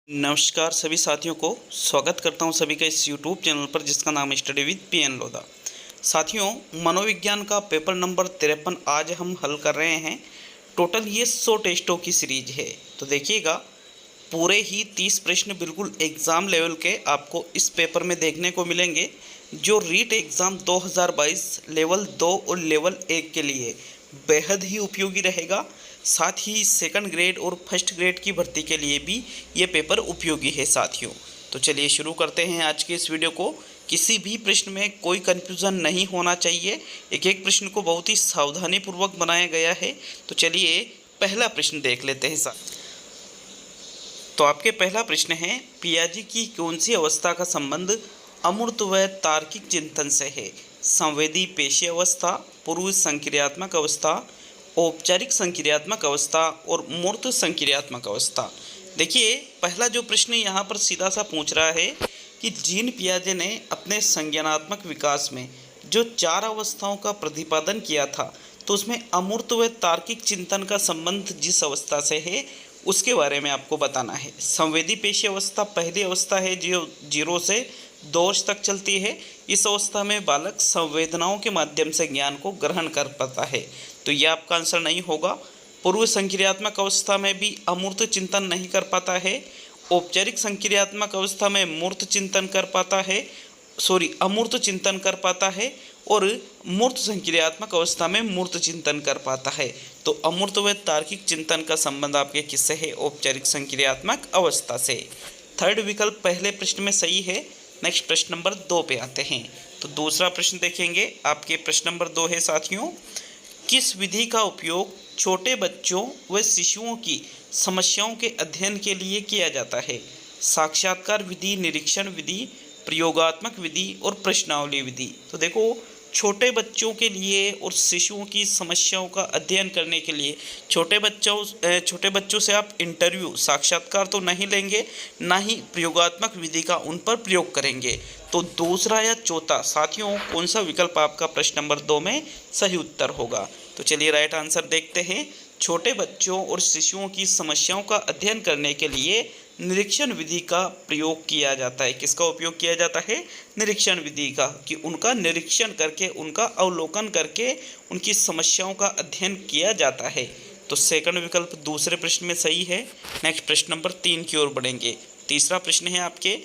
नमस्कार सभी साथियों को स्वागत करता हूं सभी का इस YouTube चैनल पर जिसका नाम है स्टडी विद पीएन लोधा। साथियों, मनोविज्ञान का पेपर नंबर 53 आज हम हल कर रहे हैं। टोटल ये 100 टेस्टों की सीरीज है। तो देखिएगा, पूरे ही 30 प्रश्न बिल्कुल एग्ज़ाम लेवल के आपको इस पेपर में देखने को मिलेंगे, जो रीट एग्ज़ाम 2022 लेवल 2 और लेवल 1 के लिए बेहद ही उपयोगी रहेगा। साथ ही सेकंड ग्रेड और फर्स्ट ग्रेड की भर्ती के लिए भी ये पेपर उपयोगी है साथियों। तो चलिए शुरू करते हैं आज के इस वीडियो को। किसी भी प्रश्न में कोई कन्फ्यूज़न नहीं होना चाहिए। एक एक प्रश्न को बहुत ही सावधानीपूर्वक बनाया गया है। तो चलिए पहला प्रश्न देख लेते हैं साथ। तो आपके पहला प्रश्न है, पियाजी की कौन सी अवस्था का संबंध अमूर्त व तार्किक चिंतन से है? संवेदी पेशी अवस्था, पूर्व संक्रियात्मक अवस्था, औपचारिक संक्रियात्मक अवस्था और मूर्त संक्रियात्मक अवस्था। देखिए, पहला जो प्रश्न यहाँ पर सीधा सा पूछ रहा है कि जीन पियाजे ने अपने संज्ञानात्मक विकास में जो 4 अवस्थाओं का प्रतिपादन किया था, तो उसमें अमूर्त व तार्किक चिंतन का संबंध जिस अवस्था से है उसके बारे में आपको बताना है। संवेदी पेशी अवस्था पहली अवस्था है जो 0 से 2 वर्ष तक चलती है। इस अवस्था में बालक संवेदनाओं के माध्यम से ज्ञान को ग्रहण कर पाता है। तो यह आपका आंसर नहीं होगा। पूर्व संक्रियात्मक अवस्था में भी अमूर्त चिंतन नहीं कर पाता है। औपचारिक संक्रियात्मक अवस्था में मूर्त चिंतन कर पाता है, अमूर्त चिंतन कर पाता है, और मूर्त संक्रियात्मक अवस्था में मूर्त चिंतन कर पाता है। तो अमूर्त व तार्किक चिंतन का संबंध आपके किससे है? औपचारिक संक्रियात्मक अवस्था से। थर्ड विकल्प पहले प्रश्न में सही है। नेक्स्ट प्रश्न नंबर 2 पे आते हैं। तो दूसरा प्रश्न देखेंगे, आपके प्रश्न नंबर 2 है साथियों, किस विधि का उपयोग छोटे बच्चों व शिशुओं की समस्याओं के अध्ययन के लिए किया जाता है? साक्षात्कार विधि, निरीक्षण विधि, प्रयोगात्मक विधि और प्रश्नावली विधि। तो देखो, छोटे बच्चों के लिए और शिशुओं की समस्याओं का अध्ययन करने के लिए छोटे बच्चों से आप इंटरव्यू, साक्षात्कार तो नहीं लेंगे, ना ही प्रयोगात्मक विधि का उन पर प्रयोग करेंगे। तो दूसरा या चौथा साथियों, कौन सा विकल्प आपका प्रश्न नंबर 2 में सही उत्तर होगा? तो चलिए राइट आंसर देखते हैं। छोटे बच्चों और शिशुओं की समस्याओं का अध्ययन करने के लिए निरीक्षण विधि का प्रयोग किया जाता है। किसका उपयोग किया जाता है? निरीक्षण विधि का, कि उनका निरीक्षण करके, उनका अवलोकन करके उनकी समस्याओं का अध्ययन किया जाता है। तो सेकंड विकल्प दूसरे प्रश्न में सही है। नेक्स्ट प्रश्न नंबर 3 की ओर बढ़ेंगे। तीसरा प्रश्न है आपके,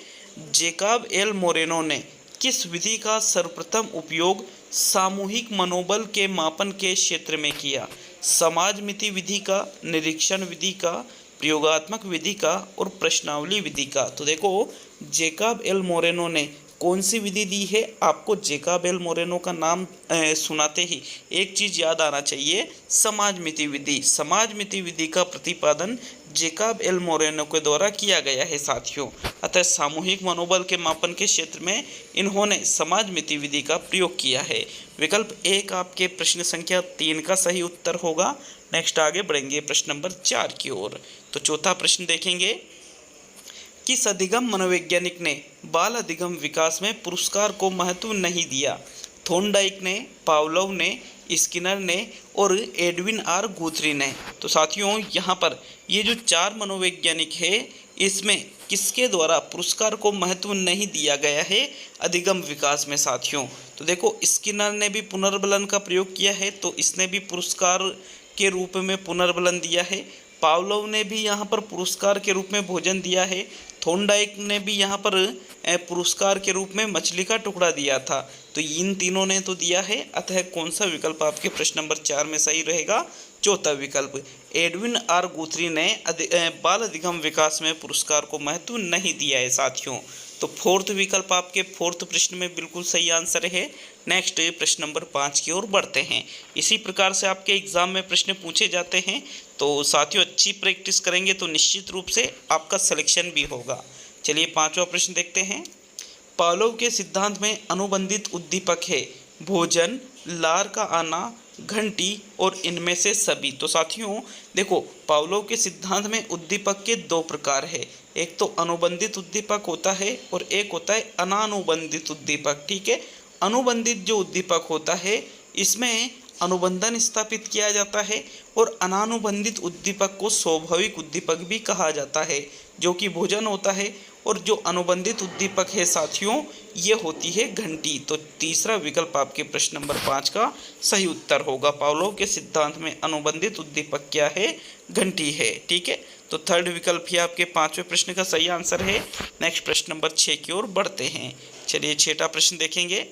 जेकब एल मोरेनो ने किस विधि का सर्वप्रथम उपयोग सामूहिक मनोबल के मापन के क्षेत्र में किया? समाज मिति विधि का, निरीक्षण विधि का, प्रयोगात्मक विधि का और प्रश्नावली विधि का। तो देखो, जेकब एल मोरेनो ने कौन सी विधि दी है? आपको जेकब एल मोरेनो का नाम सुनाते ही एक चीज़ याद आना चाहिए, समाज मिति विधि। समाज मिति विधि का प्रतिपादन जेकब एल मोरेनो के द्वारा किया गया है साथियों। अतः सामूहिक मनोबल के मापन के क्षेत्र में इन्होंने समाज मिति विधि का प्रयोग किया है। विकल्प 1 आपके प्रश्न संख्या 3 का सही उत्तर होगा। नेक्स्ट आगे बढ़ेंगे प्रश्न नंबर 4 की ओर। तो चौथा प्रश्न देखेंगे, किस अधिगम मनोवैज्ञानिक ने बाल अधिगम विकास में पुरस्कार को महत्व नहीं दिया? थॉर्नडाइक ने, पावलोव ने, स्किनर ने और एडविन आर गुथरी ने। तो साथियों, यहाँ पर ये जो 4 मनोवैज्ञानिक है, इसमें किसके द्वारा पुरस्कार को महत्व नहीं दिया गया है अधिगम विकास में साथियों? तो देखो, स्किनर ने भी पुनर्बलन का प्रयोग किया है, तो इसने भी पुरस्कार के रूप में पुनर्बलन दिया है। पावलोव ने भी यहाँ पर पुरस्कार के रूप में भोजन दिया है। थॉर्नडाइक ने भी यहाँ पर पुरस्कार के रूप में मछली का टुकड़ा दिया था। तो इन तीनों ने तो दिया है। अतः कौन सा विकल्प आपके प्रश्न नंबर 4 में सही रहेगा? चौथा विकल्प, एडविन आर गुथरी ने बाल अधिगम विकास में पुरस्कार को महत्व नहीं दिया है साथियों। तो फोर्थ विकल्प आपके फोर्थ प्रश्न में बिल्कुल सही आंसर है। नेक्स्ट प्रश्न नंबर 5 की ओर बढ़ते हैं। इसी प्रकार से आपके एग्जाम में प्रश्न पूछे जाते हैं। तो साथियों, अच्छी प्रैक्टिस करेंगे तो निश्चित रूप से आपका सिलेक्शन भी होगा। चलिए 5वां प्रश्न देखते हैं। पावलोव के सिद्धांत में अनुबंधित उद्दीपक है भोजन, लार का आना, घंटी और इनमें से सभी। तो साथियों देखो, पावलोव के सिद्धांत में उद्दीपक के 2 प्रकार है। एक तो अनुबंधित उद्दीपक होता है और एक होता है अनानुबंधित उद्दीपक। ठीक है, अनुबंधित जो उद्दीपक होता है, इसमें अनुबंधन स्थापित किया जाता है और अनानुबंधित उद्दीपक को स्वाभाविक उद्दीपक भी कहा जाता है, जो कि भोजन होता है। और जो अनुबंधित उद्दीपक है साथियों, ये होती है घंटी। तो तीसरा विकल्प आपके प्रश्न नंबर 5 का सही उत्तर होगा। पावलोव के सिद्धांत में अनुबंधित उद्दीपक क्या है? घंटी है। ठीक है, तो थर्ड विकल्प ही आपके 5वें प्रश्न का सही आंसर है। नेक्स्ट प्रश्न नंबर 6 की ओर बढ़ते हैं। चलिए 6वां प्रश्न देखेंगे।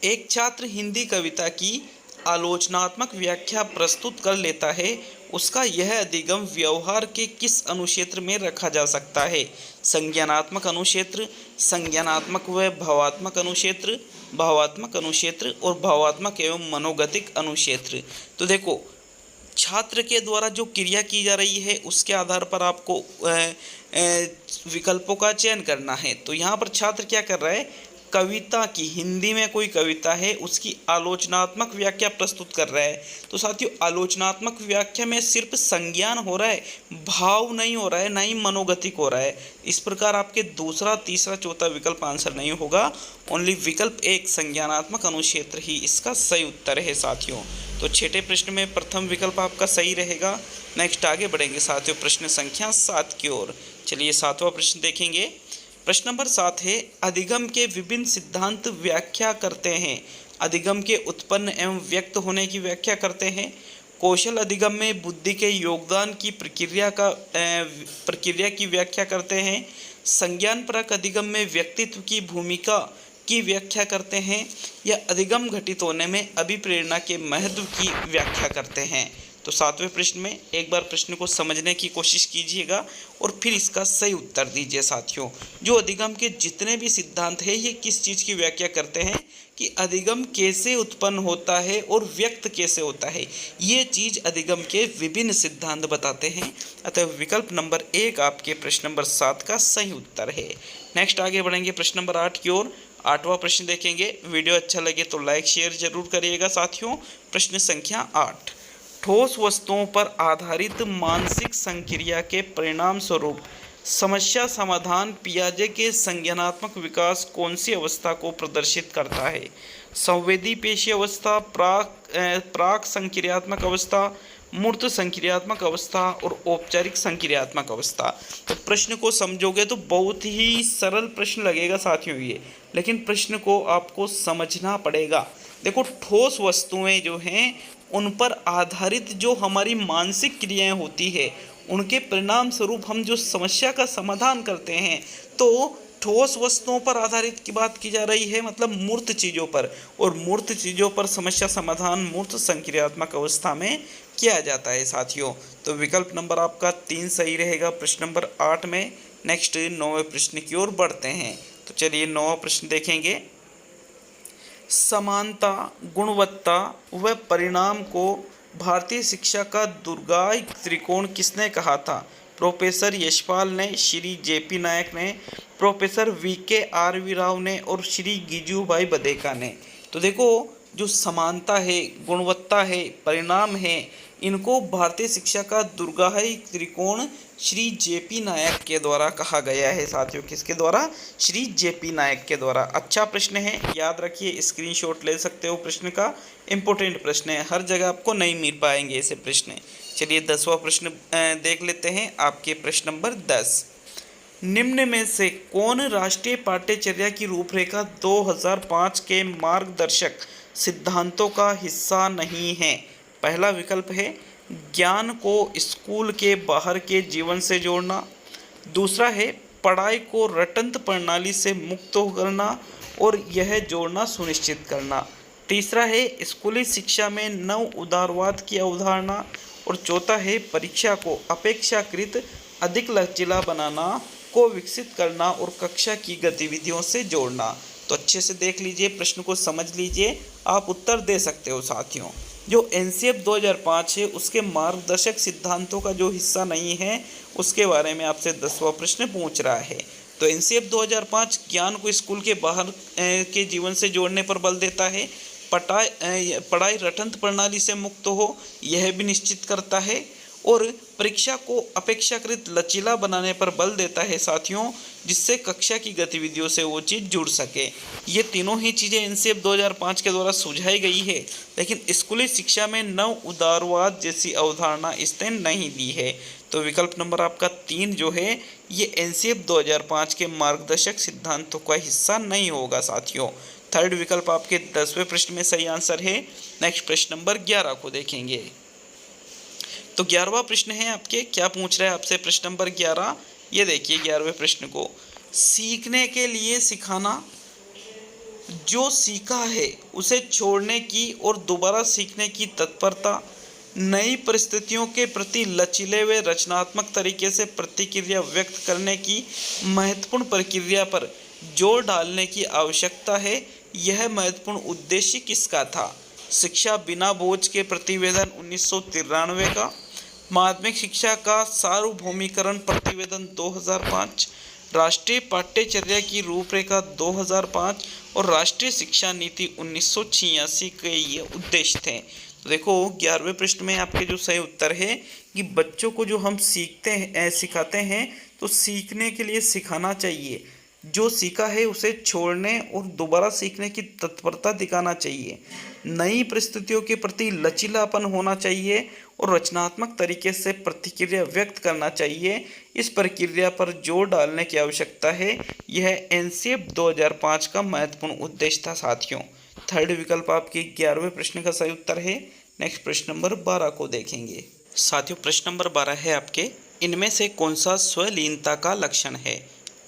एक छात्र हिंदी कविता की आलोचनात्मक व्याख्या प्रस्तुत कर लेता है, उसका यह अधिगम व्यवहार के किस अनुक्षेत्र में रखा जा सकता है? संज्ञानात्मक अनुक्षेत्र, संज्ञानात्मक व भावात्मक अनुक्षेत्र, भावात्मक अनुक्षेत्र और भावात्मक एवं मनोगतिक अनुक्षेत्र। तो देखो, छात्र के द्वारा जो क्रिया की जा रही है उसके आधार पर आपको विकल्पों का चयन करना है। तो यहाँ पर छात्र क्या कर रहा है? कविता की, हिंदी में कोई कविता है उसकी आलोचनात्मक व्याख्या प्रस्तुत कर रहा है। तो साथियों, आलोचनात्मक व्याख्या में सिर्फ संज्ञान हो रहा है, भाव नहीं हो रहा है, ना ही मनोगतिक हो रहा है। इस प्रकार आपके दूसरा, तीसरा, चौथा विकल्प आंसर नहीं होगा। ओनली विकल्प 1 संज्ञानात्मक अनुक्षेत्र ही इसका सही उत्तर है साथियों। तो 6ठे प्रश्न में प्रथम विकल्प आपका सही रहेगा। नेक्स्ट आगे बढ़ेंगे साथियों प्रश्न संख्या 7 की ओर। चलिए 7वां प्रश्न देखेंगे। प्रश्न नंबर 7 है, अधिगम के विभिन्न सिद्धांत व्याख्या करते हैं। अधिगम के उत्पन्न एवं व्यक्त होने की व्याख्या करते हैं। कौशल अधिगम में बुद्धि के योगदान की प्रक्रिया की व्याख्या करते हैं। संज्ञान परक अधिगम में व्यक्तित्व की भूमिका की व्याख्या करते हैं, या अधिगम घटित होने में अभिप्रेरणा के महत्व की व्याख्या करते हैं। तो 7वें प्रश्न में एक बार प्रश्न को समझने की कोशिश कीजिएगा और फिर इसका सही उत्तर दीजिए साथियों। जो अधिगम के जितने भी सिद्धांत हैं ये किस चीज़ की व्याख्या करते हैं कि अधिगम कैसे उत्पन्न होता है और व्यक्त कैसे होता है, ये चीज़ अधिगम के विभिन्न सिद्धांत बताते हैं। अतः विकल्प नंबर 1 आपके प्रश्न नंबर 7 का सही उत्तर है। नेक्स्ट आगे बढ़ेंगे प्रश्न नंबर 8 की ओर। 8वां प्रश्न देखेंगे। वीडियो अच्छा लगे तो लाइक शेयर जरूर करिएगा साथियों। प्रश्न संख्या 8, ठोस वस्तुओं पर आधारित मानसिक संक्रिया के परिणाम स्वरूप समस्या समाधान पियाजे के संज्ञानात्मक विकास कौन सी अवस्था को प्रदर्शित करता है? संवेदी पेशी अवस्था, प्राक संक्रियात्मक अवस्था, मूर्त संक्रियात्मक अवस्था और औपचारिक संक्रियात्मक अवस्था। तो प्रश्न को समझोगे तो बहुत ही सरल प्रश्न लगेगा साथियों ये, लेकिन प्रश्न को आपको समझना पड़ेगा। देखो, ठोस वस्तुएं जो हैं उन पर आधारित जो हमारी मानसिक क्रियाएं होती है उनके परिणाम स्वरूप हम जो समस्या का समाधान करते हैं, तो ठोस वस्तुओं पर आधारित की बात की जा रही है, मतलब मूर्त चीज़ों पर। और मूर्त चीज़ों पर समस्या समाधान मूर्त संक्रियात्मक अवस्था में किया जाता है साथियों। तो विकल्प नंबर आपका 3 सही रहेगा प्रश्न नंबर 8 में। नेक्स्ट 9वें प्रश्न की ओर बढ़ते हैं। तो चलिए 9वां प्रश्न देखेंगे। समानता, गुणवत्ता व परिणाम को भारतीय शिक्षा का दुर्गाई त्रिकोण किसने कहा था? प्रोफेसर यशपाल ने, श्री जेपी नायक ने, प्रोफेसर VKRV राव ने और श्री गिजुभाई बदेका ने। तो देखो, जो समानता है, गुणवत्ता है, परिणाम है, इनको भारतीय शिक्षा का दुर्गाई त्रिकोण श्री जेपी नायक के द्वारा कहा गया है साथियों। किसके द्वारा? श्री जेपी नायक के द्वारा। अच्छा प्रश्न है, याद रखिए, स्क्रीनशॉट ले सकते हो प्रश्न का। इम्पोर्टेंट प्रश्न है, हर जगह आपको नहीं मिल पाएंगे ऐसे प्रश्न। चलिए 10वां प्रश्न देख लेते हैं। आपके प्रश्न नंबर 10, निम्न में से कौन राष्ट्रीय पाठ्यचर्या की रूपरेखा 2005 के मार्गदर्शक सिद्धांतों का हिस्सा नहीं है? पहला विकल्प है ज्ञान को स्कूल के बाहर के जीवन से जोड़ना। दूसरा है पढ़ाई को रटंत प्रणाली से मुक्त करना और यह जोड़ना सुनिश्चित करना। तीसरा है स्कूली शिक्षा में नव उदारवाद की अवधारणा। और चौथा है परीक्षा को अपेक्षाकृत अधिक लचीला बनाना को विकसित करना और कक्षा की गतिविधियों से जोड़ना। तो अच्छे से देख लीजिए, प्रश्न को समझ लीजिए, आप उत्तर दे सकते हो साथियों। जो NCF 2005 है उसके मार्गदर्शक सिद्धांतों का जो हिस्सा नहीं है उसके बारे में आपसे 10वां प्रश्न पूछ रहा है। तो NCF 2005 ज्ञान को स्कूल के बाहर के जीवन से जोड़ने पर बल देता है। पढ़ाई रटंत प्रणाली से मुक्त हो यह भी निश्चित करता है। और परीक्षा को अपेक्षाकृत लचीला बनाने पर बल देता है साथियों, जिससे कक्षा की गतिविधियों से वो चीज़ जुड़ सके। ये तीनों ही चीज़ें एनसीएफ 2005 के द्वारा सुझाई गई है, लेकिन स्कूली शिक्षा में नव उदारवाद जैसी अवधारणा इसने नहीं दी है। तो विकल्प नंबर आपका 3 जो है ये एनसीएफ 2005 के मार्गदर्शक सिद्धांतों का हिस्सा नहीं होगा साथियों। थर्ड विकल्प आपके 10वें प्रश्न में सही आंसर है। नेक्स्ट प्रश्न नंबर 11 को देखेंगे। तो 11वां प्रश्न है आपके, क्या पूछ रहा है आपसे प्रश्न नंबर 11। ये देखिए 11वें प्रश्न को, सीखने के लिए सिखाना, जो सीखा है उसे छोड़ने की और दोबारा सीखने की तत्परता, नई परिस्थितियों के प्रति लचीले व रचनात्मक तरीके से प्रतिक्रिया व्यक्त करने की महत्वपूर्ण प्रक्रिया पर जोर डालने की आवश्यकता है। यह महत्वपूर्ण उद्देश्य किसका था? शिक्षा बिना बोझ के प्रतिवेदन 1993 का, माध्यमिक शिक्षा का सार्वभौमिकरण प्रतिवेदन 2005, राष्ट्रीय पाठ्यचर्या की रूपरेखा 2005 और राष्ट्रीय शिक्षा नीति 1986 के ये उद्देश्य थे। तो देखो 11वें प्रश्न में आपके जो सही उत्तर है कि बच्चों को जो हम सिखाते हैं तो सीखने के लिए सिखाना चाहिए, जो सीखा है उसे छोड़ने और दोबारा सीखने की तत्परता दिखाना चाहिए, नई परिस्थितियों के प्रति लचीलापन होना चाहिए और रचनात्मक तरीके से प्रतिक्रिया व्यक्त करना चाहिए। इस प्रक्रिया पर जोर डालने की आवश्यकता है। यह एनसीएफ 2005 का महत्वपूर्ण उद्देश्य था साथियों। थर्ड विकल्प आपके 11वें प्रश्न का सही उत्तर है। नेक्स्ट प्रश्न नंबर 12 को देखेंगे साथियों। प्रश्न नंबर 12 है आपके, इनमें से कौन सा स्वलीनता का लक्षण है?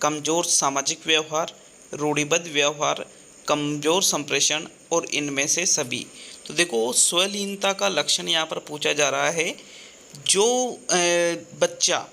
कमजोर सामाजिक व्यवहार, रूढ़िबद्ध व्यवहार, कमजोर संप्रेषण और इनमें से सभी। तो देखो स्वलीनता का लक्षण यहाँ पर पूछा जा रहा है। जो बच्चा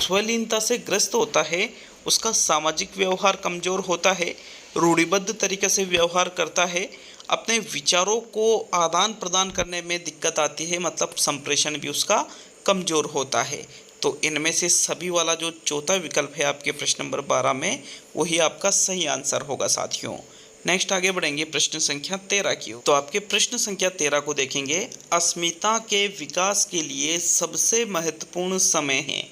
स्वलीनता से ग्रस्त होता है उसका सामाजिक व्यवहार कमजोर होता है, रूढ़िबद्ध तरीके से व्यवहार करता है, अपने विचारों को आदान प्रदान करने में दिक्कत आती है, मतलब संप्रेषण भी उसका कमजोर होता है। तो इनमें से सभी वाला जो चौथा विकल्प है आपके प्रश्न नंबर 12 में, वही आपका सही आंसर होगा साथियों। नेक्स्ट आगे बढ़ेंगे प्रश्न संख्या 13 की ओर। तो आपके प्रश्न संख्या 13 को देखेंगे। अस्मिता के विकास के लिए सबसे महत्वपूर्ण समय है।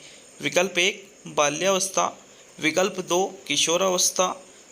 विकल्प 1 बाल्यावस्था, विकल्प 2 किशोरावस्था,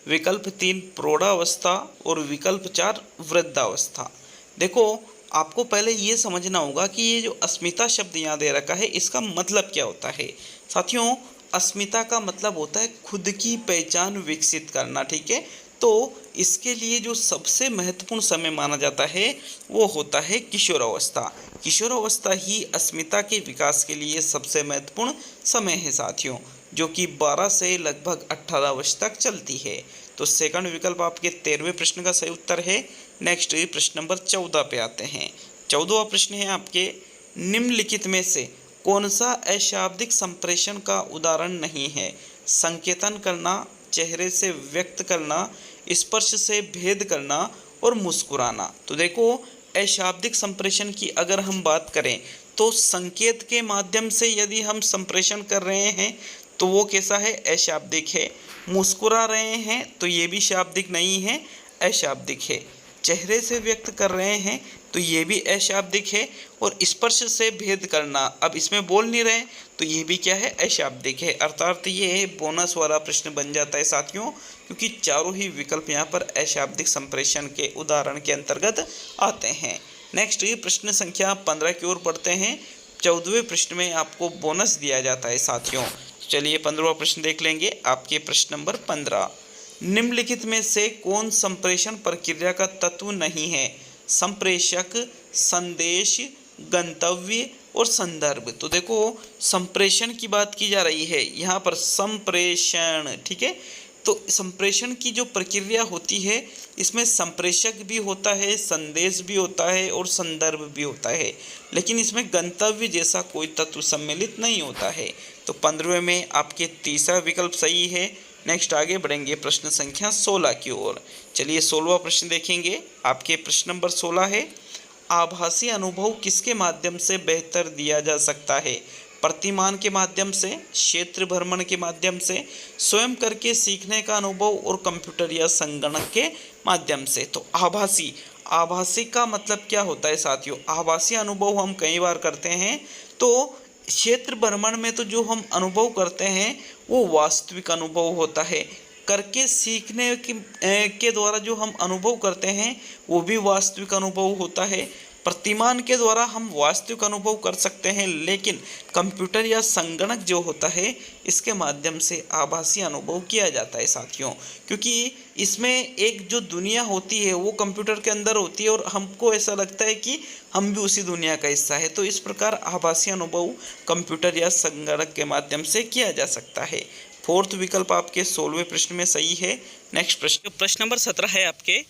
विकल्प 3 प्रौढ़ावस्था और विकल्प 4 वृद्धावस्था। देखो आपको पहले ये समझना होगा कि ये जो अस्मिता शब्द यहाँ दे रखा है इसका मतलब क्या होता है साथियों। अस्मिता का मतलब होता है खुद की पहचान विकसित करना, ठीक है। तो इसके लिए जो सबसे महत्वपूर्ण समय माना जाता है वो होता है किशोरावस्था। किशोरावस्था ही अस्मिता के विकास के लिए सबसे महत्वपूर्ण समय है साथियों, जो कि 12 से लगभग 18 वर्ष तक चलती है। तो सेकंड विकल्प आपके 13वें प्रश्न का सही उत्तर है। नेक्स्ट प्रश्न नंबर 14 पे आते हैं। 14वां प्रश्न है आपके, निम्नलिखित में से कौन सा अशाब्दिक संप्रेषण का उदाहरण नहीं है? संकेतन करना, चेहरे से व्यक्त करना, स्पर्श से भेद करना और मुस्कुराना। तो देखो अशाब्दिक संप्रेषण की अगर हम बात करें तो संकेत के माध्यम से यदि हम संप्रेषण कर रहे हैं तो वो कैसा है? अशाब्दिक है। मुस्कुरा रहे हैं तो ये भी शाब्दिक नहीं है, अशाब्दिक है। चेहरे से व्यक्त कर रहे हैं तो ये भी अशाब्दिक है। और स्पर्श से भेद करना, अब इसमें बोल नहीं रहे तो ये भी क्या है? अशाब्दिक है। अर्थात ये बोनस वाला प्रश्न बन जाता है साथियों, क्योंकि चारों ही विकल्प यहाँ पर अशाब्दिक संप्रेषण के उदाहरण के अंतर्गत आते हैं। नेक्स्ट प्रश्न संख्या 15 की ओर बढ़ते हैं। 14वें प्रश्न में आपको बोनस दिया जाता है साथियों। चलिए 15वां प्रश्न देख लेंगे। आपके प्रश्न नंबर 15, निम्नलिखित में से कौन संप्रेषण प्रक्रिया का तत्व नहीं है? संप्रेषक, संदेश, गंतव्य और संदर्भ। तो देखो संप्रेषण की बात की जा रही है यहाँ पर, संप्रेषण, ठीक है। तो संप्रेषण की जो प्रक्रिया होती है इसमें संप्रेषक भी होता है, संदेश भी होता है और संदर्भ भी होता है, लेकिन इसमें गंतव्य जैसा कोई तत्व सम्मिलित नहीं होता है। तो 15वें में आपके तीसरा विकल्प सही है। नेक्स्ट आगे बढ़ेंगे प्रश्न संख्या 16 की ओर। चलिए 16वां प्रश्न देखेंगे। आपके प्रश्न नंबर 16 है, आभासी अनुभव किसके माध्यम से बेहतर दिया जा सकता है? प्रतिमान के माध्यम से, क्षेत्र भ्रमण के माध्यम से, स्वयं करके सीखने का अनुभव और कंप्यूटर या संगणक के माध्यम से। तो आभासी का मतलब क्या होता है साथियों? आभासी अनुभव हम कई बार करते हैं। तो क्षेत्र भ्रमण में तो जो हम अनुभव करते हैं वो वास्तविक अनुभव होता है। करके सीखने के द्वारा जो हम अनुभव करते हैं वो भी वास्तविक अनुभव होता है। प्रतिमान के द्वारा हम वास्तविक अनुभव कर सकते हैं, लेकिन कंप्यूटर या संगणक जो होता है इसके माध्यम से आभासी अनुभव किया जाता है साथियों, क्योंकि इसमें एक जो दुनिया होती है वो कंप्यूटर के अंदर होती है और हमको ऐसा लगता है कि हम भी उसी दुनिया का हिस्सा है। तो इस प्रकार आभासी अनुभव कंप्यूटर या संगणक के माध्यम से किया जा सकता है। फोर्थ विकल्प आपके 16वें प्रश्न में सही है। नेक्स्ट प्रश्न, प्रश्न नंबर 17 है आपके,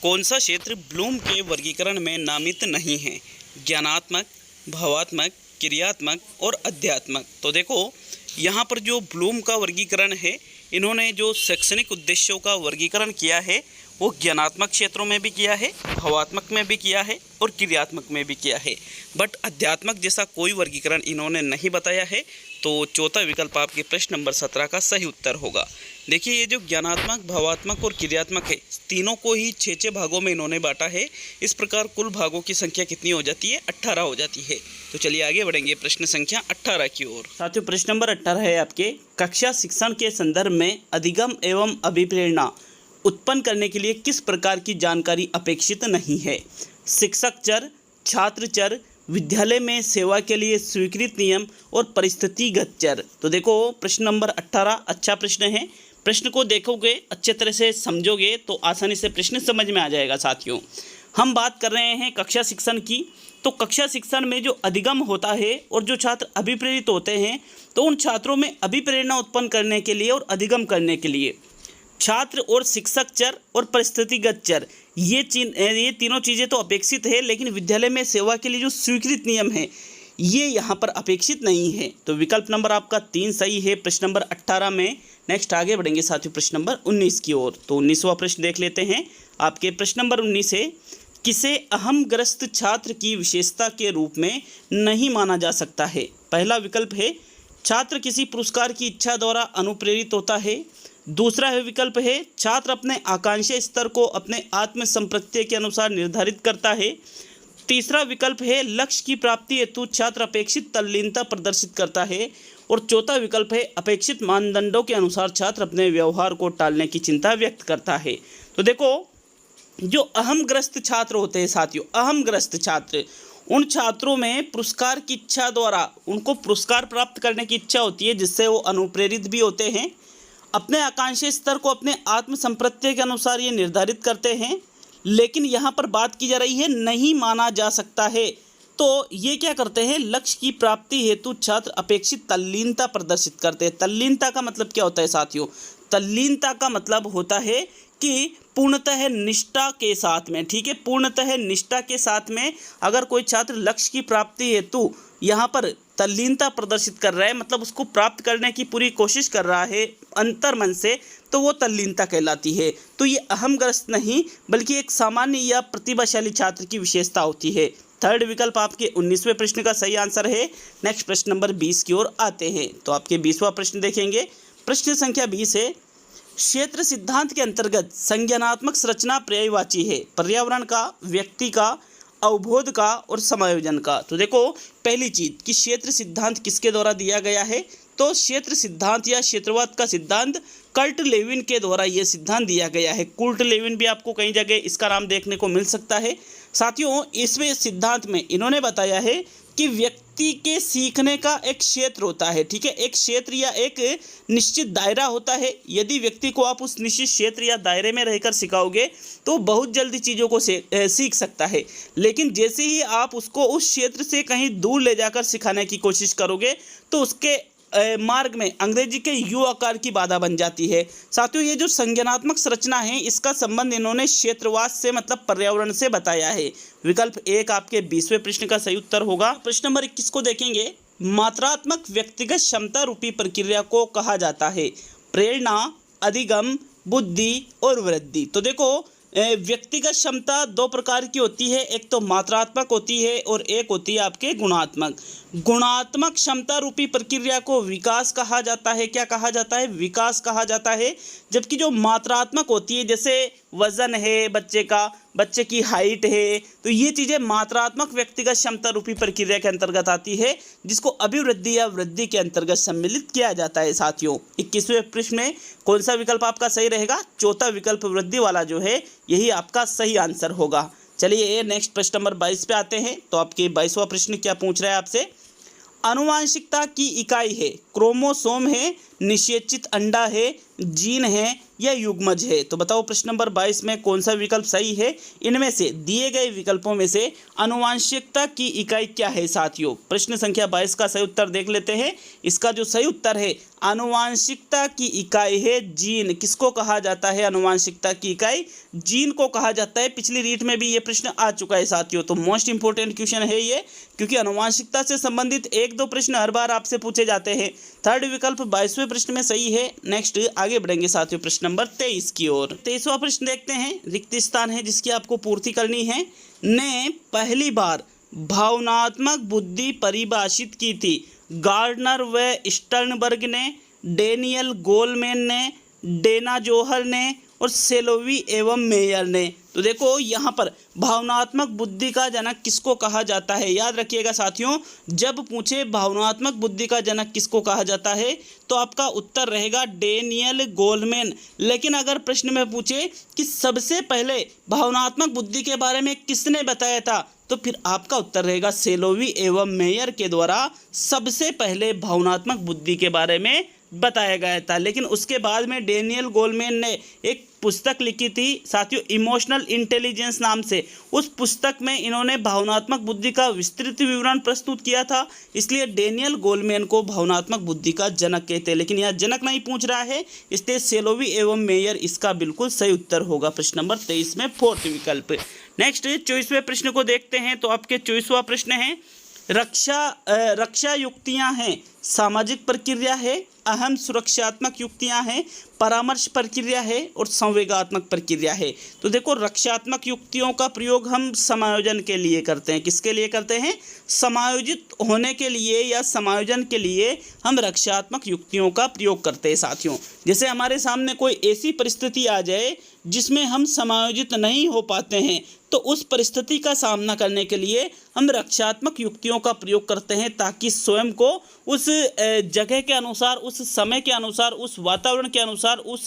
कौन सा क्षेत्र ब्लूम के वर्गीकरण में नामित नहीं है? ज्ञानात्मक, भावात्मक, क्रियात्मक और अध्यात्मक। तो देखो यहाँ पर जो ब्लूम का वर्गीकरण है, इन्होंने जो शैक्षणिक उद्देश्यों का वर्गीकरण किया है वो ज्ञानात्मक क्षेत्रों में भी किया है, भावात्मक में भी किया है और क्रियात्मक में भी किया है, बट अध्यात्मक जैसा कोई वर्गीकरण इन्होंने नहीं बताया है। तो चौथा विकल्प आपके प्रश्न नंबर 17 का सही उत्तर होगा। देखिए ये जो ज्ञानात्मक, भावात्मक और क्रियात्मक है, तीनों को ही 6 भागों में इन्होंने बांटा है। इस प्रकार कुल भागों की संख्या कितनी हो जाती है? 18 हो जाती है। तो चलिए आगे बढ़ेंगे प्रश्न संख्या 18 की ओर। साथियों प्रश्न नंबर 18 है आपके, कक्षा शिक्षण के संदर्भ में अधिगम एवं अभिप्रेरणा उत्पन्न करने के लिए किस प्रकार की जानकारी अपेक्षित नहीं है? शिक्षक चर, छात्र चर, विद्यालय में सेवा के लिए स्वीकृत नियम और परिस्थितिगत चर। तो देखो प्रश्न नंबर 18 अच्छा प्रश्न है। प्रश्न को देखोगे, अच्छे तरह से समझोगे तो आसानी से प्रश्न समझ में आ जाएगा। साथियों हम बात कर रहे हैं कक्षा शिक्षण की, तो कक्षा शिक्षण में जो अधिगम होता है और जो छात्र अभिप्रेरित होते हैं, तो उन छात्रों में अभिप्रेरणा उत्पन्न करने के लिए और अधिगम करने के लिए छात्र और शिक्षक चर और परिस्थितिगत चर, ये तीनों चीज़ें तो अपेक्षित है, लेकिन विद्यालय में सेवा के लिए जो स्वीकृत नियम है ये यहाँ पर अपेक्षित नहीं है। तो विकल्प नंबर आपका 3 सही है प्रश्न नंबर 18 में। नेक्स्ट आगे बढ़ेंगे साथियों प्रश्न नंबर 19 की ओर। तो 19वां प्रश्न देख लेते हैं आपके। प्रश्न नंबर 19 है, किसे अहमग्रस्त छात्र की विशेषता के रूप में नहीं माना जा सकता है? पहला विकल्प है छात्र किसी पुरस्कार की इच्छा द्वारा अनुप्रेरित होता है। दूसरा है विकल्प है छात्र अपने आकांक्षी स्तर को अपने आत्म संप्रत्यय के अनुसार निर्धारित करता है। तीसरा विकल्प है लक्ष्य की प्राप्ति हेतु छात्र अपेक्षित तल्लीनता प्रदर्शित करता है। और चौथा विकल्प है अपेक्षित मानदंडों के अनुसार छात्र अपने व्यवहार को टालने की चिंता व्यक्त करता है। तो देखो जो अहमग्रस्त छात्र होते हैं साथियों, अहमग्रस्त छात्र, उन छात्रों में पुरस्कार की इच्छा द्वारा उनको पुरस्कार प्राप्त करने की इच्छा होती है, जिससे वो अनुप्रेरित भी होते हैं। अपने आकांक्षी स्तर को अपने आत्म संप्रत्यय के अनुसार ये निर्धारित करते हैं, लेकिन यहाँ पर बात की जा रही है नहीं माना जा सकता है। तो ये क्या करते हैं? लक्ष्य की प्राप्ति हेतु छात्र अपेक्षित तल्लीनता प्रदर्शित करते हैं। तल्लीनता का मतलब क्या होता है साथियों? तल्लीनता का मतलब होता है कि पूर्णतः निष्ठा के साथ में, ठीक है, पूर्णतः निष्ठा के साथ में अगर कोई छात्र लक्ष्य की प्राप्ति हेतु यहाँ पर तल्लीनता प्रदर्शित कर रहा है, मतलब उसको प्राप्त करने की पूरी कोशिश कर रहा है अंतर्मन से, तो वो तल्लीनता कहलाती है। तो ये अहमग्रस्त नहीं बल्कि एक सामान्य या प्रतिभाशाली छात्र की विशेषता होती है। थर्ड विकल्प आपके 19वें प्रश्न का सही आंसर है। नेक्स्ट प्रश्न नंबर 20 की ओर आते हैं। तो आपके 20वां प्रश्न देखेंगे। प्रश्न संख्या 20 है, क्षेत्र सिद्धांत के अंतर्गत संज्ञानात्मक संरचना पर्यायवाची है पर्यावरण का, व्यक्ति का, अवबोध का और समायोजन का। तो देखो पहली चीज कि क्षेत्र सिद्धांत किसके द्वारा दिया गया है? तो क्षेत्र सिद्धांत या क्षेत्रवाद का सिद्धांत कर्ट लेविन के द्वारा यह सिद्धांत दिया गया है। कुर्ट लेविन भी आपको कई जगह इसका नाम देखने को मिल सकता है। साथियों इसमें सिद्धांत में इन्होंने बताया है कि व्यक्ति के सीखने का एक क्षेत्र होता है, ठीक है, एक क्षेत्र या एक निश्चित दायरा होता है। यदि व्यक्ति को आप उस निश्चित क्षेत्र या दायरे में रहकर सिखाओगे तो बहुत जल्दी चीज़ों को सीख सकता है, लेकिन जैसे ही आप उसको उस क्षेत्र से कहीं दूर ले जाकर सिखाने की कोशिश करोगे तो उसके मार्ग में अंग्रेजी के यू आकार की बाधा बन जाती है। साथियों ये जो संज्ञानात्मक संरचना है इसका संबंध इन्होंने क्षेत्रवाद से मतलब पर्यावरण से बताया है। विकल्प 1 आपके 20वें प्रश्न का सही उत्तर होगा। प्रश्न नंबर 21 को देखेंगे। मात्रात्मक व्यक्तिगत क्षमता रूपी प्रक्रिया को कहा जाता है प्रेरणा, अधिगम, बुद्धि और वृद्धि। तो देखो व्यक्तिगत क्षमता दो प्रकार की होती है, एक तो मात्रात्मक होती है और एक होती है आपके गुणात्मक। गुणात्मक क्षमता रूपी प्रक्रिया को विकास कहा जाता है। क्या कहा जाता है? विकास कहा जाता है। जबकि जो मात्रात्मक होती है, जैसे वजन है बच्चे का, बच्चे की हाइट है, तो ये चीज़ें मात्रात्मक व्यक्तिगत क्षमता रूपी प्रक्रिया के अंतर्गत आती है, जिसको अभिवृद्धि या वृद्धि के अंतर्गत सम्मिलित किया जाता है साथियों। 21वें प्रश्न में कौन सा विकल्प आपका सही रहेगा? चौथा विकल्प वृद्धि वाला जो है यही आपका सही आंसर होगा। चलिए नेक्स्ट प्रश्न नंबर 22 पे आते हैं। तो आपके 22वां प्रश्न क्या पूछ रहा है आपसे? आनुवांशिकता की इकाई है, क्रोमोसोम है, निषेचित अंडा है, जीन है या युग्मज है? तो बताओ प्रश्न नंबर 22 में कौन सा विकल्प सही है? इनमें से दिए गए विकल्पों में से आनुवांशिकता की इकाई क्या है साथियों? प्रश्न संख्या 22 का सही उत्तर देख लेते हैं। इसका जो सही उत्तर है, आनुवांशिकता की इकाई है जीन। किसको कहा जाता है आनुवांशिकता की इकाई? जीन को कहा जाता है। पिछली रीट में भी ये प्रश्न आ चुका है साथियों, तो मोस्ट इंपोर्टेंट क्वेश्चन है ये, क्योंकि आनुवांशिकता से संबंधित 1-2 प्रश्न हर बार आपसे पूछे जाते हैं। थर्ड विकल्प 22वें प्रश्न में सही है। नेक्स्ट आगे बढ़ेंगे साथियों प्रश्न नंबर 23 की ओर। 23वां प्रश्न देखते हैं। रिक्त स्थान है जिसकी आपको पूर्ति करनी है। ने पहली बार भावनात्मक बुद्धि परिभाषित की थी? गार्डनर व स्टर्नबर्ग ने, डेनियल गोलमैन ने, डेना जोहर ने और सेलोवी एवं मेयर ने। तो देखो यहाँ पर भावनात्मक बुद्धि का जनक किसको कहा जाता है? याद रखिएगा साथियों, जब पूछे भावनात्मक बुद्धि का जनक किसको कहा जाता है तो आपका उत्तर रहेगा डेनियल गोलमैन। लेकिन अगर प्रश्न में पूछे कि सबसे पहले भावनात्मक बुद्धि के बारे में किसने बताया था, तो फिर आपका उत्तर रहेगा सेलोवी एवं मेयर के द्वारा सबसे पहले भावनात्मक बुद्धि के बारे में बताया गया था। लेकिन उसके बाद में डेनियल गोलमैन ने एक पुस्तक लिखी थी साथियों, इमोशनल इंटेलिजेंस नाम से। उस पुस्तक में इन्होंने भावनात्मक बुद्धि का विस्तृत विवरण प्रस्तुत किया था, इसलिए डेनियल गोलमैन को भावनात्मक बुद्धि का जनक कहते हैं। लेकिन यहाँ जनक नहीं पूछ रहा है, इसलिए सेलोवी एवं मेयर इसका बिल्कुल सही उत्तर होगा प्रश्न नंबर 23 में, फोर्थ विकल्प। नेक्स्ट 24वें प्रश्न को देखते हैं। तो आपके 24वां प्रश्न है, रक्षा युक्तियां हैं, सामाजिक प्रक्रिया है, अहम सुरक्षात्मक युक्तियां हैं, परामर्श प्रक्रिया है और संवेगात्मक प्रक्रिया है। तो देखो रक्षात्मक युक्तियों का प्रयोग हम समायोजन के लिए करते हैं। किसके लिए करते हैं? समायोजित होने के लिए या समायोजन के लिए हम रक्षात्मक युक्तियों का प्रयोग करते हैं साथियों। जैसे हमारे सामने कोई ऐसी परिस्थिति आ जाए जिसमें हम समायोजित नहीं हो पाते हैं, तो उस परिस्थिति का सामना करने के लिए हम रक्षात्मक युक्तियों का प्रयोग करते हैं, ताकि स्वयं को उस जगह के अनुसार, उस समय के अनुसार, उस वातावरण के अनुसार, उस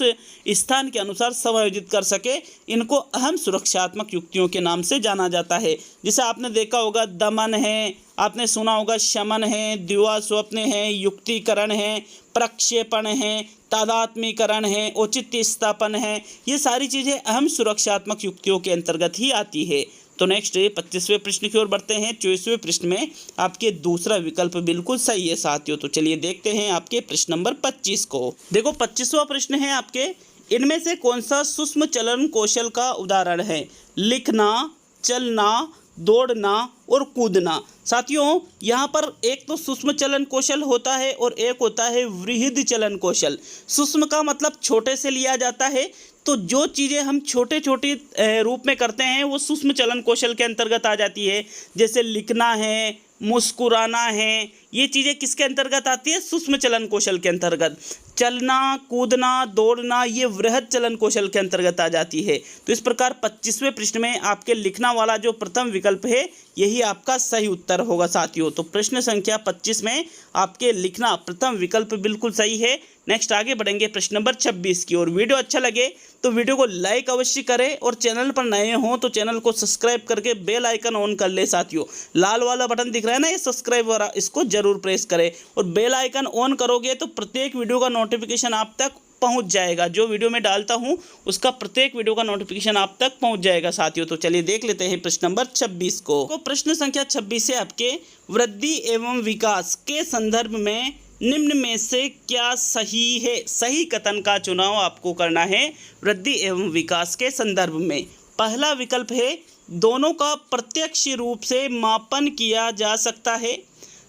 स्थान के अनुसार समायोजित कर सके। इनको अहम सुरक्षात्मक युक्तियों के नाम से जाना जाता है। जैसे आपने देखा होगा दमन है, आपने सुना होगा शमन है, द्विवा स्वप्न है, युक्तिकरण है, प्रक्षेपण है, तादात्मीकरण है, औचित्य स्थापन है। ये सारी चीज़ें अहम सुरक्षात्मक युक्तियों के अंतर्गत ही आती है। तो नेक्स्ट 25वें प्रश्न की ओर बढ़ते हैं। 24वें प्रश्न में आपके दूसरा विकल्प बिल्कुल सही है साथियों। तो चलिए देखते हैं आपके प्रश्न नंबर 25 को। देखो 25वां प्रश्न है आपके, इनमें से कौन सा सूक्ष्म चलन कौशल का उदाहरण है? लिखना, चलना, दौड़ना और कूदना। साथियों यहाँ पर एक तो सूक्ष्म चलन कौशल होता है और एक होता है वृहद चलन कौशल। सूक्ष्म का मतलब छोटे से लिया जाता है, तो जो चीज़ें हम छोटे छोटे रूप में करते हैं वो सूक्ष्म चलन कौशल के अंतर्गत आ जाती है। जैसे लिखना है, मुस्कुराना है, ये चीज़ें किसके अंतर्गत आती है? सूक्ष्म चलन कौशल के अंतर्गत। चलना, कूदना, दौड़ना, ये वृहद चलन कौशल के अंतर्गत आ जाती है। तो इस प्रकार 25वें प्रश्न में आपके लिखना वाला जो प्रथम विकल्प है यही आपका सही उत्तर होगा साथियों। तो प्रश्न संख्या 25 में आपके लिखना प्रथम विकल्प बिल्कुल सही है। नेक्स्ट आगे बढ़ेंगे प्रश्न नंबर 26 की ओर। वीडियो अच्छा लगे तो वीडियो को लाइक अवश्य करें और चैनल पर नए हों तो चैनल को सब्सक्राइब करके बेल आइकन ऑन कर ले साथियों। लाल वाला बटन दिख रहा है ना, ये सब्सक्राइब वाला, इसको जरूर प्रेस करें और बेल आइकन ऑन करोगे तो प्रत्येक वीडियो का नोटिफिकेशन आप तक पहुंच जाएगा। जो वीडियो में डालता हूं उसका प्रत्येक वीडियो का नोटिफिकेशन आप तक पहुंच जाएगा साथियों। तो चलिए देख लेते हैं प्रश्न नंबर 26 को। प्रश्न संख्या 26 है आपके, वृद्धि एवं विकास के संदर्भ में निम्न में से क्या सही है? सही कथन का चुनाव आपको करना है वृद्धि एवं विकास के संदर्भ में। पहला विकल्प है, दोनों का प्रत्यक्ष रूप से मापन किया जा सकता है।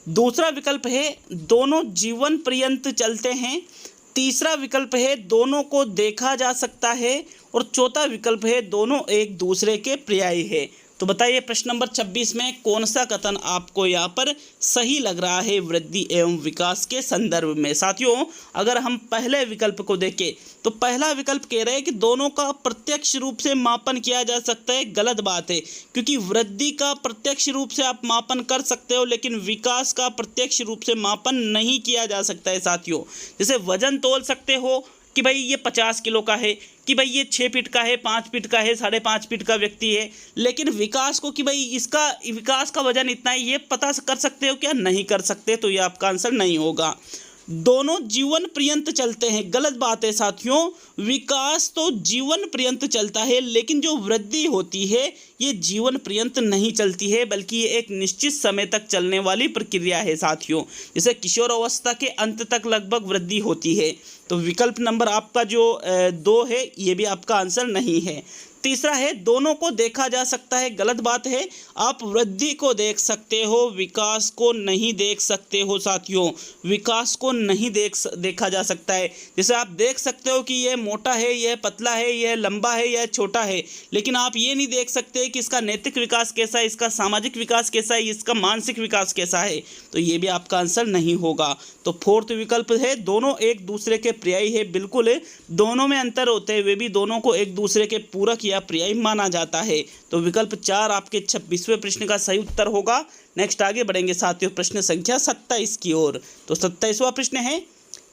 दूसरा विकल्प है, दोनों जीवन पर्यंत चलते हैं। तीसरा विकल्प है, दोनों को देखा जा सकता है। और चौथा विकल्प है, दोनों एक दूसरे के पर्यायी है। तो बताइए प्रश्न नंबर 26 में कौन सा कथन आपको यहाँ पर सही लग रहा है वृद्धि एवं विकास के संदर्भ में। साथियों अगर हम पहले विकल्प को देखें तो पहला विकल्प कह रहे हैं कि दोनों का प्रत्यक्ष रूप से मापन किया जा सकता है। गलत बात है, क्योंकि वृद्धि का प्रत्यक्ष रूप से आप मापन कर सकते हो लेकिन विकास का प्रत्यक्ष रूप से मापन नहीं किया जा सकता है। साथियों जैसे वजन तोल सकते हो कि भाई ये 50 किलो का है, कि भाई ये 6 फीट का है, 5 फीट का है, 5.5 फीट का व्यक्ति है, लेकिन विकास को कि भाई इसका विकास का वजन इतना है ये पता कर सकते हो क्या? नहीं कर सकते। तो ये आपका आंसर नहीं होगा। दोनों जीवन पर्यंत चलते हैं, गलत बात है साथियों। विकास तो जीवन पर्यंत चलता है लेकिन जो वृद्धि होती है ये जीवन पर्यंत नहीं चलती है, बल्कि ये एक निश्चित समय तक चलने वाली प्रक्रिया है साथियों। जैसे किशोर अवस्था के अंत तक लगभग वृद्धि होती है। तो विकल्प नंबर आपका जो 2 है ये भी आपका आंसर नहीं है। तीसरा है दोनों को देखा जा सकता है, गलत बात है। आप वृद्धि को देख सकते हो, विकास को नहीं देख सकते हो साथियों। विकास को नहीं देखा जा सकता है। जैसे आप देख सकते हो कि यह मोटा है, यह पतला है, यह लंबा है, यह छोटा है, लेकिन आप ये नहीं देख सकते कि इसका नैतिक विकास कैसा है, इसका सामाजिक विकास कैसा है, इसका मानसिक विकास कैसा है। तो ये भी आपका आंसर नहीं होगा। तो फोर्थ विकल्प है दोनों एक दूसरे के पर्यायी है। बिल्कुल दोनों में अंतर होते हुए भी दोनों को एक दूसरे के पूरक या पर्यायी माना जाता है। तो विकल्प 4 आपके 26वें प्रश्न का सही उत्तर होगा। नेक्स्ट आगे बढ़ेंगे साथियों प्रश्न संख्या 27 की ओर। तो 27वां प्रश्न है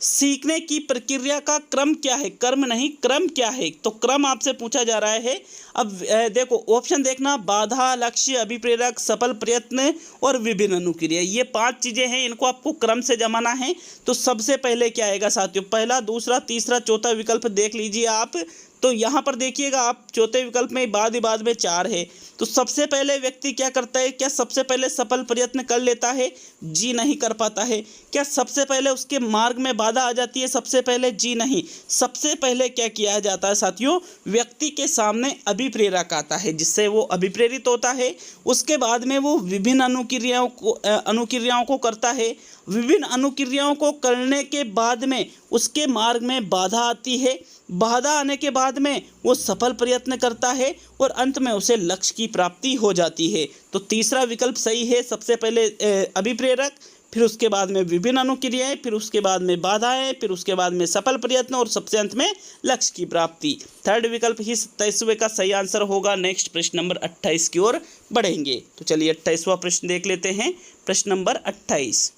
सीखने की प्रक्रिया का क्रम क्या है? कर्म नहीं, क्रम क्या है? तो क्रम आपसे पूछा जा रहा है। अब देखो ऑप्शन देखना, बाधा, लक्ष्य, अभिप्रेरक, सफल प्रयत्न और विभिन्न अनुक्रिया। ये 5 चीजें हैं, इनको आपको क्रम से जमाना है। तो सबसे पहले क्या आएगा साथियों? पहला, दूसरा, तीसरा, चौथा विकल्प देख लीजिए आप। तो यहाँ पर देखिएगा आप चौथे विकल्प में बाद में 4 है। तो सबसे पहले व्यक्ति क्या करता है? क्या सबसे पहले सफल प्रयत्न कर लेता है? जी नहीं कर पाता है। क्या सबसे पहले उसके मार्ग में बाधा आ जाती है? सबसे पहले जी नहीं। सबसे पहले क्या किया जाता है साथियों? व्यक्ति के सामने अभिप्रेरक आता है जिससे वो अभिप्रेरित होता है। उसके बाद में वो विभिन्न अनुक्रियाओं को करता है। विभिन्न अनुक्रियाओं को करने के बाद में उसके मार्ग में बाधा आती है। बाधा आने के बाद में वो सफल प्रयत्न करता है और अंत में उसे लक्ष्य की प्राप्ति हो जाती है। तो तीसरा विकल्प सही है। सबसे पहले अभिप्रेरक, फिर उसके बाद में विभिन्न अनुक्रियाएं, फिर उसके बाद में बाधाएं, फिर उसके बाद में सफल प्रयत्न और सबसे अंत में लक्ष्य की प्राप्ति। थर्ड विकल्प ही 27वें का सही आंसर होगा। नेक्स्ट प्रश्न नंबर 28 की ओर बढ़ेंगे। तो चलिए 28वां प्रश्न देख लेते हैं। प्रश्न नंबर 28,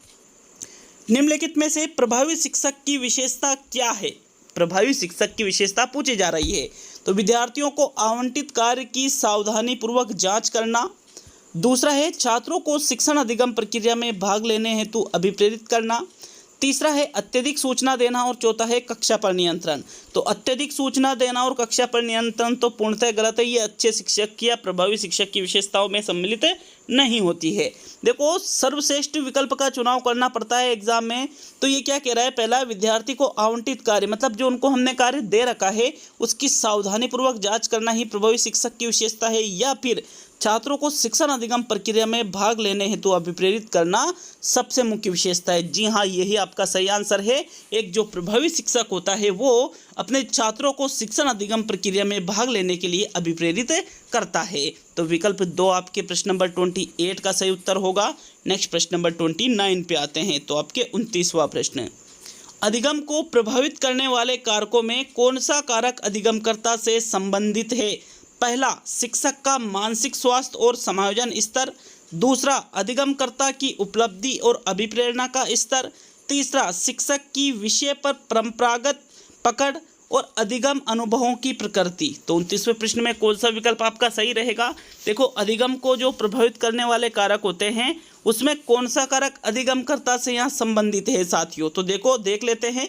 निम्नलिखित में से प्रभावी शिक्षक की विशेषता क्या है? प्रभावी शिक्षक की विशेषता पूछी जा रही है। तो विद्यार्थियों को आवंटित कार्य की सावधानी पूर्वक जांच करना। दूसरा है छात्रों को शिक्षण अधिगम प्रक्रिया में भाग लेने हेतु अभिप्रेरित करना। तीसरा है अत्यधिक सूचना देना और चौथा है कक्षा पर नियंत्रण। तो अत्यधिक सूचना देना और कक्षा पर नियंत्रण तो पूर्णतः गलत है। ये अच्छे शिक्षक की या प्रभावी शिक्षक की विशेषताओं में सम्मिलित नहीं होती है। देखो सर्वश्रेष्ठ विकल्प का चुनाव करना पड़ता है एग्जाम में। तो ये क्या कह रहा है? पहला, विद्यार्थी को आवंटित कार्य मतलब जो उनको हमने कार्य दे रखा है उसकी सावधानीपूर्वक जांच करना ही प्रभावी शिक्षक की विशेषता है, या फिर छात्रों को शिक्षण अधिगम प्रक्रिया में भाग लेने हेतु अभिप्रेरित करना सबसे मुख्य विशेषता है। जी हाँ, यही आपका सही आंसर है। एक जो प्रभावी शिक्षक होता है वो अपने छात्रों को शिक्षण अधिगम प्रक्रिया में भाग लेने के लिए अभिप्रेरित करता है। तो विकल्प 2 आपके प्रश्न नंबर 28 का सही उत्तर होगा। नेक्स्ट प्रश्न नंबर 29 पे आते हैं। तो आपके 29वां प्रश्न, अधिगम को प्रभावित करने वाले कारकों में कौन सा कारक अधिगमकर्ता से संबंधित है? पहला, शिक्षक का मानसिक स्वास्थ्य और समायोजन स्तर। दूसरा, अधिगमकर्ता की उपलब्धि और अभिप्रेरणा का स्तर। तीसरा, शिक्षक की विषय पर परंपरागत पकड़ और अधिगम अनुभवों की प्रकृति। तो 29वें प्रश्न में कौन सा विकल्प आपका सही रहेगा? देखो अधिगम को जो प्रभावित करने वाले कारक होते हैं उसमें कौन सा कारक अधिगमकर्ता से यहाँ संबंधित है साथियों? तो देखो देख लेते हैं।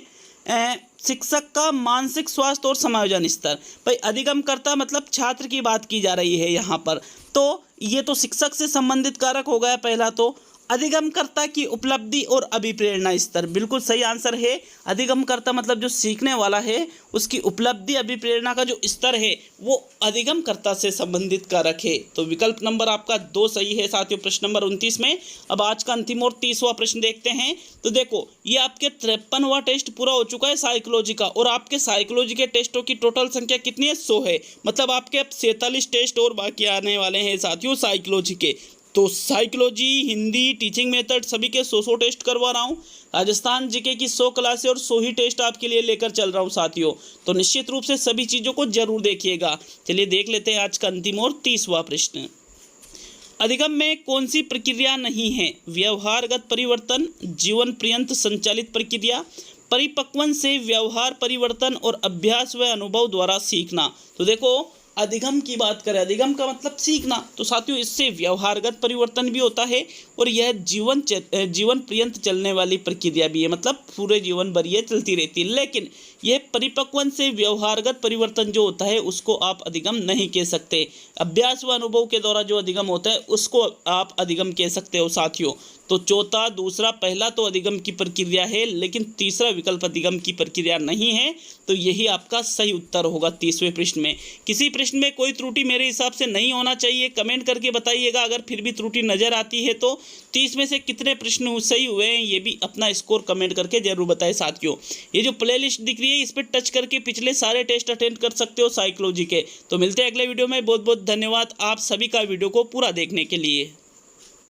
शिक्षक का मानसिक स्वास्थ्य और समायोजन स्तर। भाई अधिगमकर्ता मतलब छात्र की बात की जा रही है यहाँ पर। तो ये तो शिक्षक से संबंधित कारक हो गया पहला। तो अधिगमकर्ता की उपलब्धि और अभिप्रेरणा स्तर। बिल्कुल सही आंसर है। अधिगमकर्ता मतलब जो सीखने वाला है उसकी उपलब्धि अभिप्रेरणा का जो स्तर है वो अधिगमकर्ता से संबंधित कारक है। तो विकल्प नंबर आपका 2 सही है साथियों प्रश्न नंबर 29 में। अब आज का अंतिम और 30वां प्रश्न देखते हैं। तो देखो ये आपके 53वां टेस्ट पूरा हो चुका है साइकोलॉजी का, और आपके साइकोलॉजी के टेस्टों की टोटल संख्या कितनी है? 100 है। मतलब आपके अब 47 टेस्ट और बाकी आने वाले हैं साथियों साइकोलॉजी के। तो साइकोलॉजी, हिंदी, टीचिंग मेथड सभी के 100 टेस्ट करवा रहा हूँ। राजस्थान जीके की 100 क्लासें और 100 ही टेस्ट आपके लिए लेकर चल रहा हूँ साथियों। तो निश्चित रूप से सभी चीज़ों को जरूर देखिएगा। चलिए देख लेते हैं आज का अंतिम और 30वां प्रश्न। अधिगम में कौन सी प्रक्रिया नहीं है? व्यवहारगत परिवर्तन, जीवन पर्यंत संचालित प्रक्रिया, परिपक्वन से व्यवहार परिवर्तन और अभ्यास व अनुभव द्वारा सीखना। तो देखो अधिगम की बात करें, अधिगम का मतलब सीखना, तो साथियों इससे व्यवहारगत परिवर्तन भी होता है और यह जीवन पर्यंत चलने वाली प्रक्रिया भी है, मतलब पूरे जीवन भर ये चलती रहती है। लेकिन यह परिपक्वन से व्यवहारगत परिवर्तन जो होता है उसको आप अधिगम नहीं कह सकते। अभ्यास व अनुभव के द्वारा जो अधिगम होता है उसको आप अधिगम कह सकते हो साथियों। तो चौथा, दूसरा, पहला तो अधिगम की प्रक्रिया है, लेकिन तीसरा विकल्प अधिगम की प्रक्रिया नहीं है। तो यही आपका सही उत्तर होगा 30वें प्रश्न में। किसी प्रश्न में कोई त्रुटि मेरे हिसाब से नहीं होना चाहिए, कमेंट करके बताइएगा। अगर फिर भी त्रुटि नज़र आती है तो 30 में से कितने प्रश्न सही हुए हैं ये भी अपना स्कोर कमेंट करके जरूर बताएं साथियों। ये जो प्लेलिस्ट दिख रही है इस पर टच करके पिछले सारे टेस्ट अटेंड कर सकते हो साइकोलॉजी के। तो मिलते हैं अगले वीडियो में। बहुत बहुत धन्यवाद आप सभी का वीडियो को पूरा देखने के लिए।